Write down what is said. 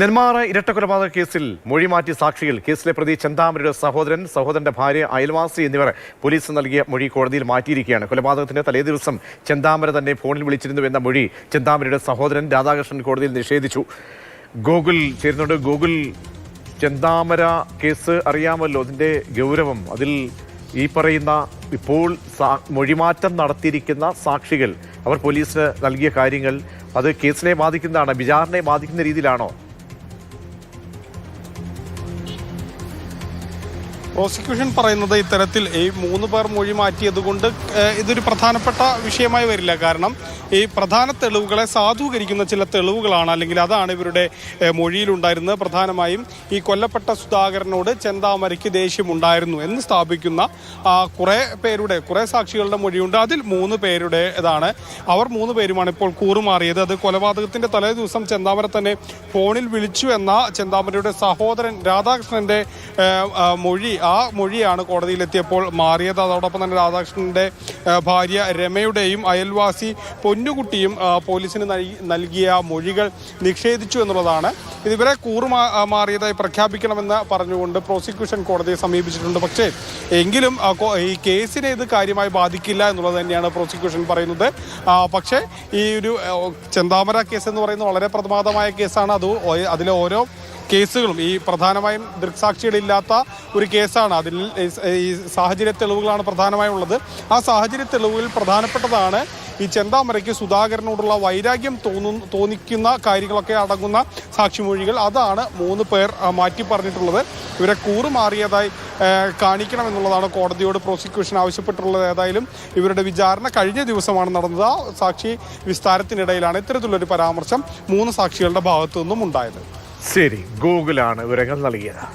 നെന്മാറ ഇരട്ടക്കൊലപാതക കേസിൽ മൊഴിമാറ്റി സാക്ഷികൾ. കേസിലെ പ്രതി ചെന്താമരയുടെ സഹോദരന്റെ ഭാര്യ, അയൽവാസി എന്നിവർ പോലീസ് നൽകിയ മൊഴി കോടതിയിൽ മാറ്റിയിരിക്കുകയാണ്. കൊലപാതകത്തിന്റെ തലേദിവസം ചെന്താമര തന്നെ ഫോണിൽ വിളിച്ചിരുന്നു എന്ന മൊഴി ചെന്താമരയുടെ സഹോദരൻ രാധാകൃഷ്ണൻ കോടതിയിൽ നിഷേധിച്ചു. ഗോകുൽ ചേരുന്നുണ്ട്. ഗോകുൽ, ചെന്താമര കേസ് അറിയാമല്ലോ, അതിന്റെ ഗൗരവം. അതിൽ ഈ പറയുന്ന ഇപ്പോൾ മൊഴിമാറ്റം നടത്തിയിരിക്കുന്ന സാക്ഷികൾ, അവർ പോലീസിന് നൽകിയ കാര്യങ്ങൾ അത് കേസിനെ ബാധിക്കുന്നതാണ്, വിചാരണയെ ബാധിക്കുന്ന രീതിയിലാണോ? പ്രോസിക്യൂഷൻ പറയുന്നത് ഇത്തരത്തിൽ ഈ 3 പേർ മൊഴി മാറ്റിയതുകൊണ്ട് ഇതൊരു പ്രധാനപ്പെട്ട വിഷയമായി വരില്ല. കാരണം ഈ പ്രധാന തെളിവുകളെ സാധൂകരിക്കുന്ന ചില തെളിവുകളാണ്, അല്ലെങ്കിൽ അതാണ് ഇവരുടെ മൊഴിയിലുണ്ടായിരുന്നത്. പ്രധാനമായും ഈ കൊല്ലപ്പെട്ട സുധാകരനോട് ചെന്താമരയ്ക്ക് ദേഷ്യമുണ്ടായിരുന്നു എന്ന് സ്ഥാപിക്കുന്ന കുറേ സാക്ഷികളുടെ മൊഴിയുണ്ട്. അതിൽ 3 പേരുടേതാണ്. അവർ 3 പേരുമാണ് ഇപ്പോൾ കൂറുമാറിയത്. അത് കൊലപാതകത്തിന്റെ തലേ ദിവസം ചെന്താമര തന്നെ ഫോണിൽ വിളിച്ചു എന്ന ചെന്താമരയുടെ സഹോദരൻ രാധാകൃഷ്ണന്റെ ആ മൊഴിയാണ് കോടതിയിലെത്തിയപ്പോൾ മാറിയത്. അതോടൊപ്പം തന്നെ രാധാകൃഷ്ണന്റെ ഭാര്യ രമയുടെയും അയൽവാസി പൊന്നുകുട്ടിയും പോലീസിന് നൽകിയ മൊഴികൾ നിഷേധിച്ചു എന്നുള്ളതാണ്. ഇവരെ മാറിയതായി പ്രഖ്യാപിക്കണമെന്ന് പറഞ്ഞുകൊണ്ട് പ്രോസിക്യൂഷൻ കോടതിയെ സമീപിച്ചിട്ടുണ്ട്. പക്ഷേ എങ്കിലും ഈ കേസിനെ ഇത് കാര്യമായി ബാധിക്കില്ല എന്നുള്ളത് തന്നെയാണ് പ്രോസിക്യൂഷൻ പറയുന്നത്. പക്ഷേ ഈ ഒരു ചെന്താമര കേസ് എന്ന് പറയുന്നത് വളരെ പ്രമാദമായ കേസാണ്. അതിലെ ഓരോ കേസുകളും ഈ പ്രധാനമായും ദൃക്സാക്ഷികളില്ലാത്ത ഒരു കേസാണ്. അതിൽ ഈ സാഹചര്യ തെളിവുകളാണ് പ്രധാനമായും ഉള്ളത്. ആ സാഹചര്യ തെളിവുകളിൽ പ്രധാനപ്പെട്ടതാണ് ഈ ചെന്താമരയ്ക്ക് സുധാകരനോടുള്ള വൈരാഗ്യം തോന്നിക്കുന്ന കാര്യങ്ങളൊക്കെ അടങ്ങുന്ന സാക്ഷിമൊഴികൾ. അതാണ് 3 പേർ മാറ്റി പറഞ്ഞിട്ടുള്ളത്. ഇവരെ കൂറുമാറിയതായി കാണിക്കണമെന്നുള്ളതാണ് കോടതിയോട് പ്രോസിക്യൂഷൻ ആവശ്യപ്പെട്ടുള്ളത്. ഏതായാലും ഇവരുടെ വിചാരണ കഴിഞ്ഞ ദിവസമാണ് നടന്നത്. ആ സാക്ഷി വിസ്താരത്തിനിടയിലാണ് ഇത്തരത്തിലുള്ളൊരു പരാമർശം 3 സാക്ഷികളുടെ ഭാഗത്തു നിന്നും ഉണ്ടായത്. ശരി, ഗൂഗിളാണ് വിവരങ്ങൾ നൽകിയത്.